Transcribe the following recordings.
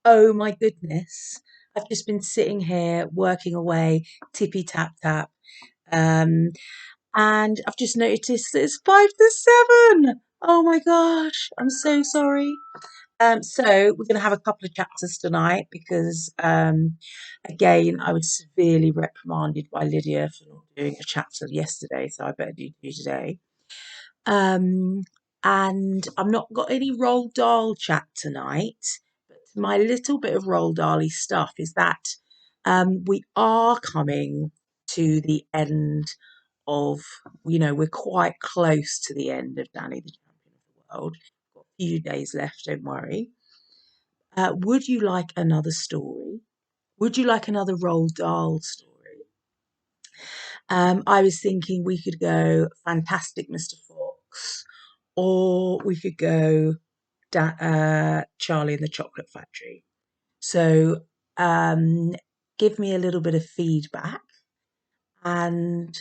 Oh my goodness. I've just been sitting here working away, tippy tap tap. Um, and I've just noticed that it's 5 to 7. Oh my gosh, I'm so sorry. So we're going to have a couple of chapters tonight because, again, I was severely reprimanded by Lydia for not doing a chapter yesterday, so I better do two today. Um, and I've not got any Roald Dahl chat tonight, but my little bit of Roald Dahl stuff is that we are coming to the end of, we're quite close to the end of Danny the Champion of the World. Got a few days left, don't worry. Would you like another story? Would you like another Roald Dahl story? I was thinking we could go Fantastic Mr. Fox, or we could go Charlie and the Chocolate Factory. So give me a little bit of feedback and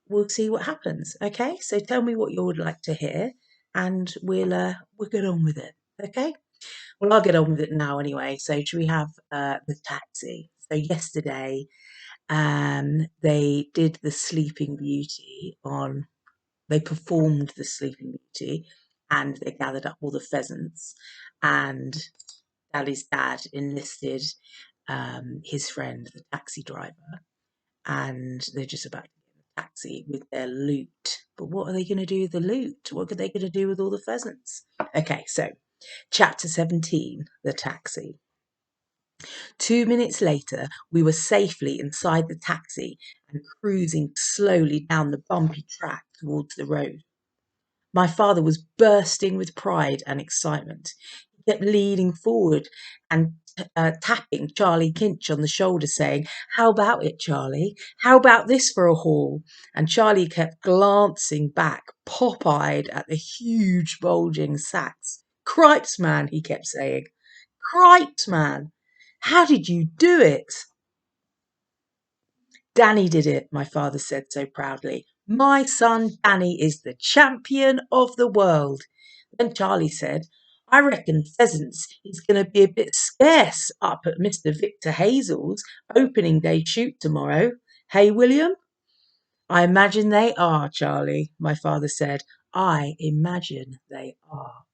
we'll see what happens. Okay, so tell me what you would like to hear and we'll get on with it. Okay, well, I'll get on with it now anyway. So should we have the taxi? So yesterday they did the Sleeping Beauty on, they performed the Sleeping Beauty and they gathered up all the pheasants, and Daddy's dad enlisted his friend, the taxi driver, and they're just about to get in the taxi with their loot. But what are they going to do with the loot? What are they going to do with all the pheasants? Okay, so chapter 17, the taxi. 2 minutes later, we were safely inside the taxi and cruising slowly down the bumpy track towards the road. My father was bursting with pride and excitement. He kept leaning forward and tapping Charlie Kinch on the shoulder, saying, "How about it, Charlie? How about this for a haul?" And Charlie kept glancing back, pop-eyed at the huge bulging sacks. "Cripes, man," he kept saying. "Cripes, man. How did you do it?" "Danny did it," my father said so proudly. "My son Danny is the champion of the world." Then Charlie said, "I reckon pheasants is going to be a bit scarce up at Mr. Victor Hazel's opening day shoot tomorrow. Hey, William?" "I imagine they are, Charlie," my father said. "I imagine they are."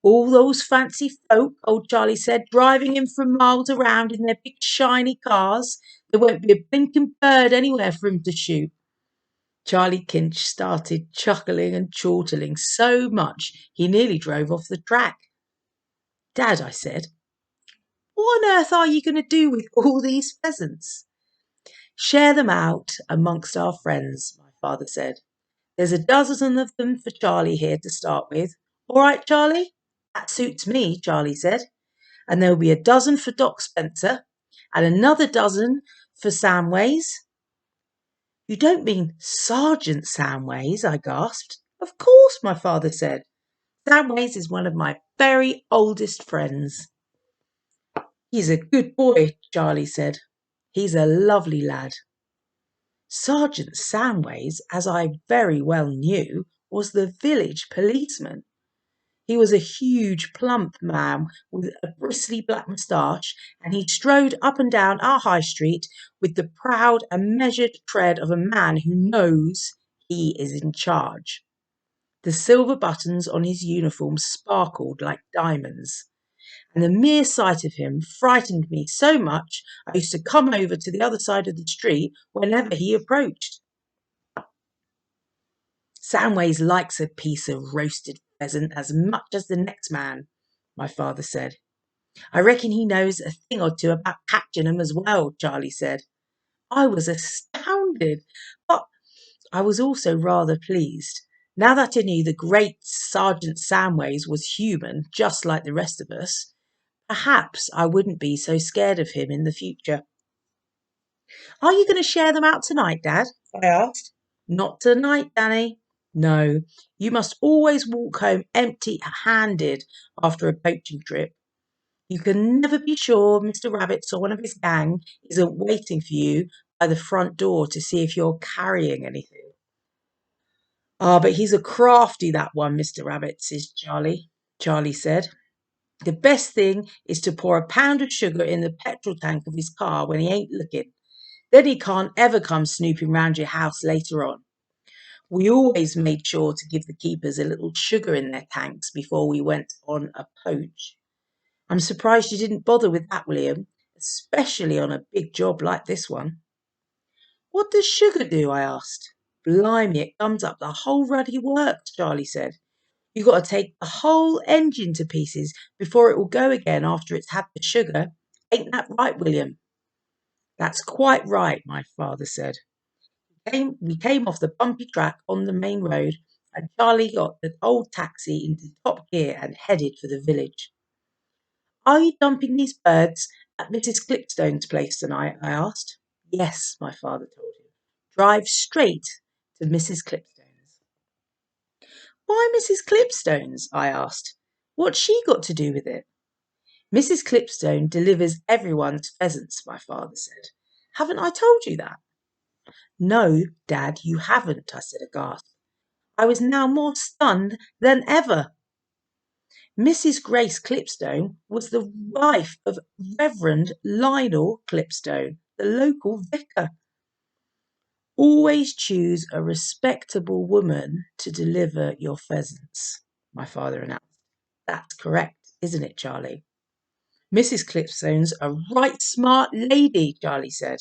"All those fancy folk," old Charlie said, "driving in from miles around in their big shiny cars. There won't be a blinking bird anywhere for him to shoot." Charlie Kinch started chuckling and chortling so much he nearly drove off the track. "Dad," I said, "what on earth are you going to do with all these pheasants?" "Share them out amongst our friends," my father said. "There's a dozen of them for Charlie here to start with. All right, Charlie?" "That suits me," Charlie said. "And there'll be a dozen for Doc Spencer and another dozen for Samways." "You don't mean Sergeant Samways?" I gasped. "Of course," my father said. "Samways is one of my very oldest friends." "He's a good boy," Charlie said. "He's a lovely lad." Sergeant Samways, as I very well knew, was the village policeman. He was a huge, plump man with a bristly black moustache, and he strode up and down our high street with the proud and measured tread of a man who knows he is in charge. The silver buttons on his uniform sparkled like diamonds, and the mere sight of him frightened me so much I used to come over to the other side of the street whenever he approached. "Samways likes a piece of roasted pheasant as much as the next man," my father said. "I reckon he knows a thing or two about catching 'em as well," Charlie said. I was astounded, but I was also rather pleased. Now that I knew the great Sergeant Samways was human, just like the rest of us, perhaps I wouldn't be so scared of him in the future. "Are you going to share them out tonight, Dad?" I asked. "Not tonight, Danny. No, you must always walk home empty-handed after a poaching trip. You can never be sure Mr. Rabbit or one of his gang isn't waiting for you by the front door to see if you're carrying anything." "Ah, but he's a crafty, that one, Mr. Rabbit," says Charlie. Charlie said. The best thing is to pour a pound of sugar in the petrol tank of his car when he ain't looking. Then he can't ever come snooping round your house later on. We always made sure to give the keepers a little sugar in their tanks before we went on a poach. I'm surprised you didn't bother with that, William, especially on a big job like this one. What does sugar do? I asked. Blimey, it gums up the whole ruddy works, Charlie said. You've got to take the whole engine to pieces before it will go again after it's had the sugar. Ain't that right, William? That's quite right, my father said. We came off the bumpy track on the main road, and Charlie got the old taxi into top gear and headed for the village. Are you dumping these birds at Mrs. Clipstone's place tonight? I asked. Yes, my father told him. Drive straight to Mrs. Clipstone's. Why Mrs. Clipstone's? I asked. What's she got to do with it? Mrs. Clipstone delivers everyone's pheasants, my father said. Haven't I told you that? No, Dad, you haven't, I said aghast. I was now more stunned than ever. Mrs. Grace Clipstone was the wife of Reverend Lionel Clipstone, the local vicar. Always choose a respectable woman to deliver your pheasants, my father announced. That's correct, isn't it, Charlie? Mrs. Clipstone's a right smart lady, Charlie said.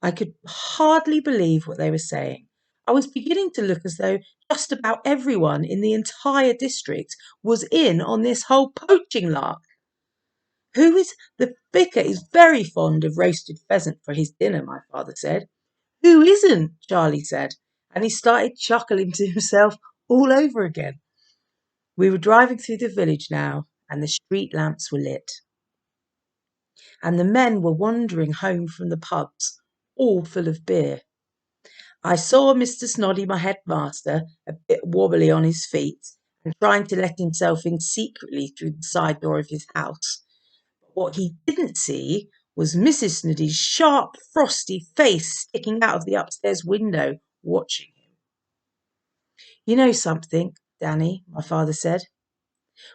I could hardly believe what they were saying. I was beginning to look as though just about everyone in the entire district was in on this whole poaching lark. The vicar is very fond of roasted pheasant for his dinner, my father said. Who isn't? Charlie said, and he started chuckling to himself all over again. We were driving through the village now, and the street lamps were lit, and the men were wandering home from the pubs, all full of beer. I saw Mr. Snoddy, my headmaster, a bit wobbly on his feet and trying to let himself in secretly through the side door of his house. But what he didn't see was Mrs. Snoddy's sharp, frosty face sticking out of the upstairs window, watching him. You know something, Danny, my father said.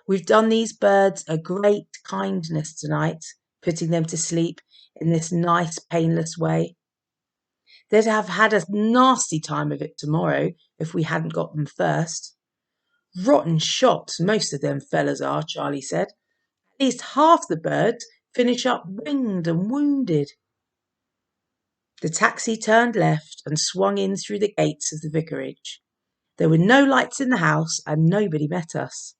We've done these birds a great kindness tonight, putting them to sleep in this nice, painless way. They'd have had a nasty time of it tomorrow if we hadn't got them first. Rotten shots, most of them fellas are, Charlie said. At least half the birds finish up winged and wounded. The taxi turned left and swung in through the gates of the vicarage. There were no lights in the house and nobody met us.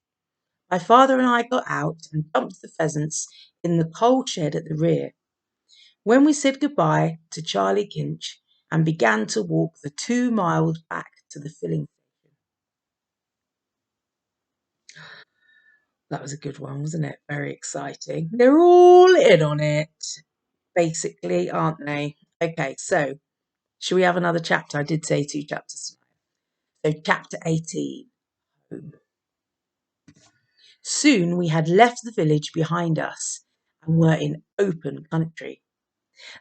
My father and I got out and dumped the pheasants in the coal shed at the rear. When we said goodbye to Charlie Kinch and began to walk the 2 miles back to the filling station. That was a good one, wasn't it? Very exciting. They're all in on it, basically, aren't they? Okay, so shall we have another chapter? I did say 2 chapters. So chapter 18. Home. Soon we had left the village behind us and were in open country.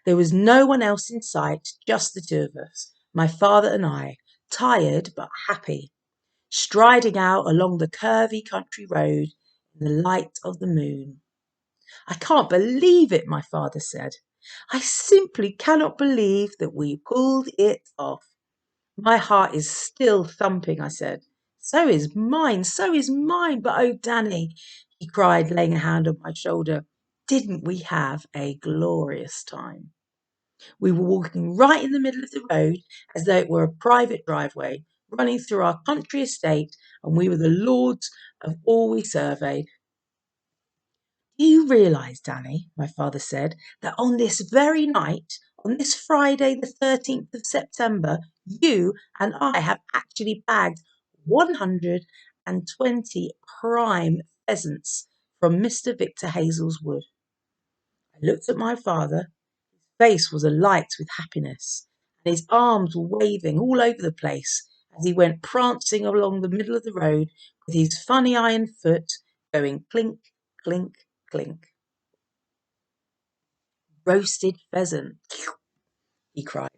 There was no one else in sight, just the 2 of us, my father and I, tired but happy, striding out along the curvy country road in the light of the moon. I can't believe it, my father said. I simply cannot believe that we pulled it off. My heart is still thumping, I said. So is mine, but oh, Danny, he cried, laying a hand on my shoulder. Didn't we have a glorious time? We were walking right in the middle of the road as though it were a private driveway, running through our country estate, and we were the lords of all we surveyed. Do you realise, Danny, my father said, that on this very night, on this Friday the 13th of September, you and I have actually bagged 120 prime pheasants from Mr. Victor Hazel's wood? I looked at my father. His face was alight with happiness, and his arms were waving all over the place as he went prancing along the middle of the road with his funny iron foot going clink, clink, clink. Roasted pheasant, he cried,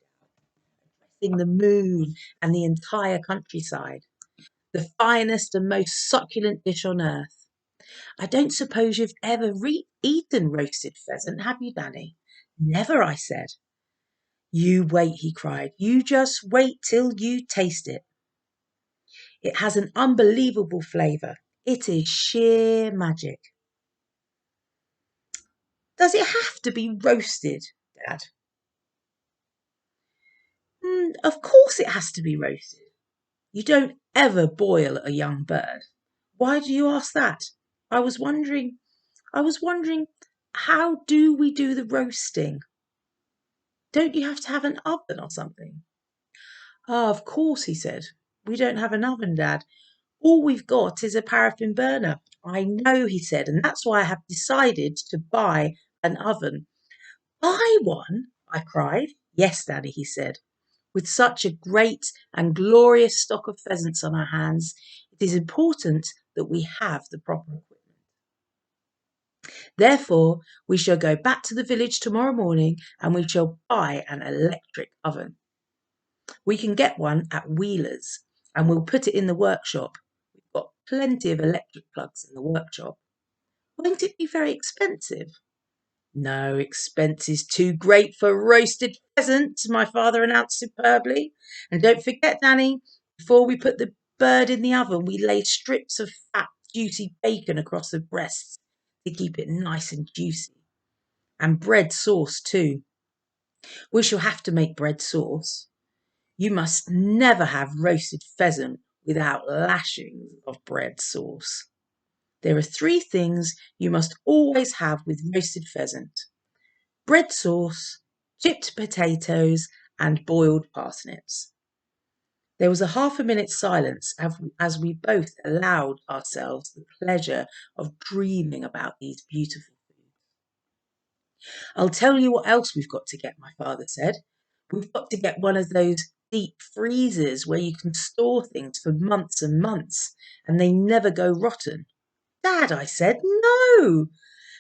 addressing the moon and the entire countryside. The finest and most succulent dish on earth. I don't suppose you've ever eaten roasted pheasant, have you, Danny? Never, I said. You wait, he cried. You just wait till you taste it. It has an unbelievable flavour. It is sheer magic. Does it have to be roasted, Dad? Of course it has to be roasted. You don't ever boil a young bird. Why do you ask that? I was wondering, how do we do the roasting? Don't you have to have an oven or something? Ah, of course, he said. We don't have an oven, Dad. All we've got is a paraffin burner. I know, he said, and that's why I have decided to buy an oven. Buy one? I cried. Yes, Daddy, he said. With such a great and glorious stock of pheasants on our hands, it is important that we have the proper equipment. Therefore, we shall go back to the village tomorrow morning and we shall buy an electric oven. We can get one at Wheeler's and we'll put it in the workshop. We've got plenty of electric plugs in the workshop. Won't it be very expensive? No expense is too great for roasted pheasant, my father announced superbly. And don't forget, Danny, before we put the bird in the oven, we lay strips of fat, juicy bacon across the breasts to keep it nice and juicy. And bread sauce too. We shall have to make bread sauce. You must never have roasted pheasant without lashings of bread sauce. There are 3 things you must always have with roasted pheasant: bread sauce, chipped potatoes, and boiled parsnips. There was a half a minute's silence as we both allowed ourselves the pleasure of dreaming about these beautiful foods. I'll tell you what else we've got to get, my father said. We've got to get one of those deep freezers where you can store things for months and months and they never go rotten. Dad, I said, no.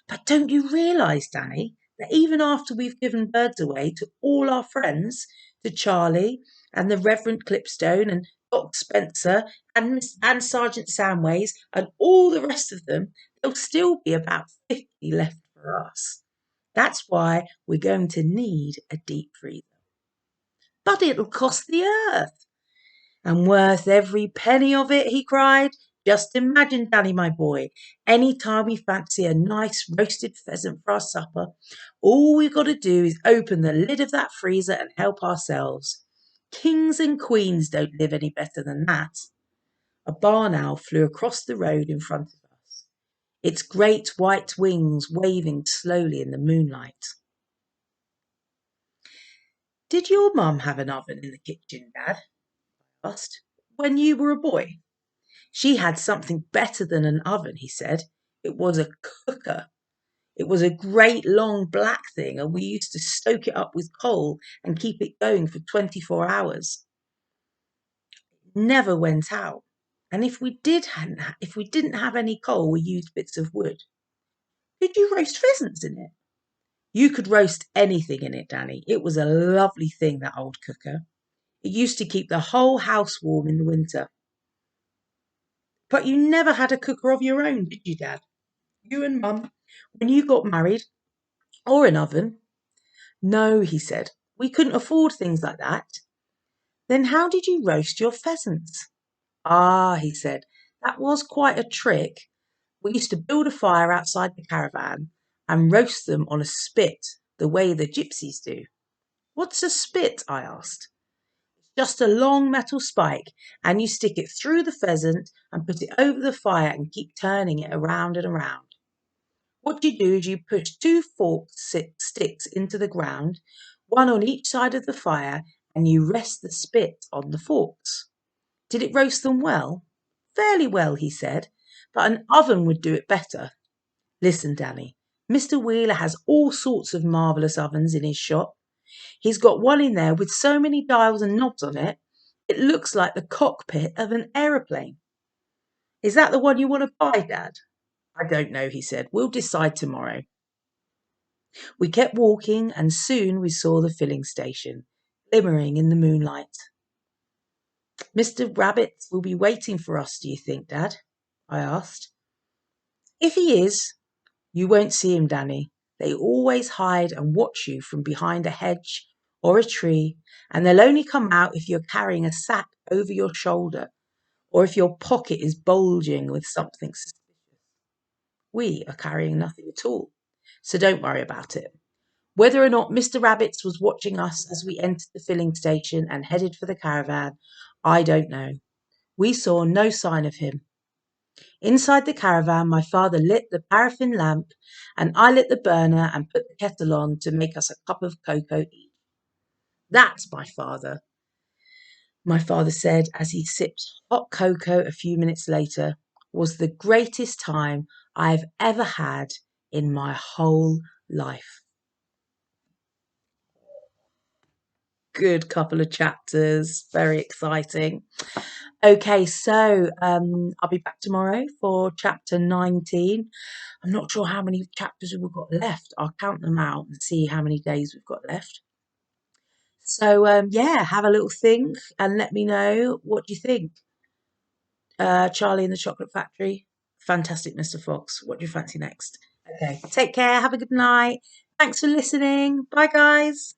But don't you realise, Danny, that even after we've given birds away to all our friends, to Charlie and the Reverend Clipstone and Doc Spencer and Sergeant Samways and all the rest of them, there'll still be about 50 left for us. That's why we're going to need a deep freezer. But it'll cost the earth. And worth every penny of it, he cried. Just imagine, Danny, my boy, any time we fancy a nice roasted pheasant for our supper, all we've got to do is open the lid of that freezer and help ourselves. Kings and queens don't live any better than that. A barn owl flew across the road in front of us, its great white wings waving slowly in the moonlight. Did your mum have an oven in the kitchen, Dad? I asked. When you were a boy? She had something better than an oven, he said. It was a cooker. It was a great long black thing, and we used to stoke it up with coal and keep it going for 24 hours. It never went out. And if we didn't have any coal, we used bits of wood. Did you roast pheasants in it? You could roast anything in it, Danny. It was a lovely thing, that old cooker. It used to keep the whole house warm in the winter. But you never had a cooker of your own, did you, Dad? You and Mum, when you got married, or an oven? No, he said. We couldn't afford things like that. Then how did you roast your pheasants? Ah, he said, that was quite a trick. We used to build a fire outside the caravan and roast them on a spit, the way the gypsies do. What's a spit? I asked. Just a long metal spike, and you stick it through the pheasant and put it over the fire and keep turning it around and around. What you do is you push 2 forked sticks into the ground, one on each side of the fire, and you rest the spit on the forks. Did it roast them well? Fairly well, he said, but an oven would do it better. Listen, Danny, Mr. Wheeler has all sorts of marvellous ovens in his shop. He's got one in there with so many dials and knobs on it, it looks like the cockpit of an aeroplane. Is that the one you want to buy, Dad? I don't know, he said. We'll decide tomorrow. We kept walking, and soon we saw the filling station, glimmering in the moonlight. Mr. Rabbit will be waiting for us, do you think, Dad? I asked. If he is, you won't see him, Danny. They always hide and watch you from behind a hedge or a tree, and they'll only come out if you're carrying a sack over your shoulder or if your pocket is bulging with something suspicious. We are carrying nothing at all, so don't worry about it. Whether or not Mr. Rabbit was watching us as we entered the filling station and headed for the caravan, I don't know. We saw no sign of him. Inside the caravan, my father lit the paraffin lamp, and I lit the burner and put the kettle on to make us a cup of cocoa each. That's my father said as he sipped hot cocoa a few minutes later, was the greatest time I've ever had in my whole life. Good couple of chapters, very exciting. Okay, so I'll be back tomorrow for chapter 19. I'm not sure how many chapters we've got left. I'll count them out and see how many days we've got left. So yeah, have a little think and let me know what you think. Charlie and the Chocolate Factory, Fantastic Mr. Fox. What do you fancy next? Okay, take care. Have a good night. Thanks for listening. Bye, guys.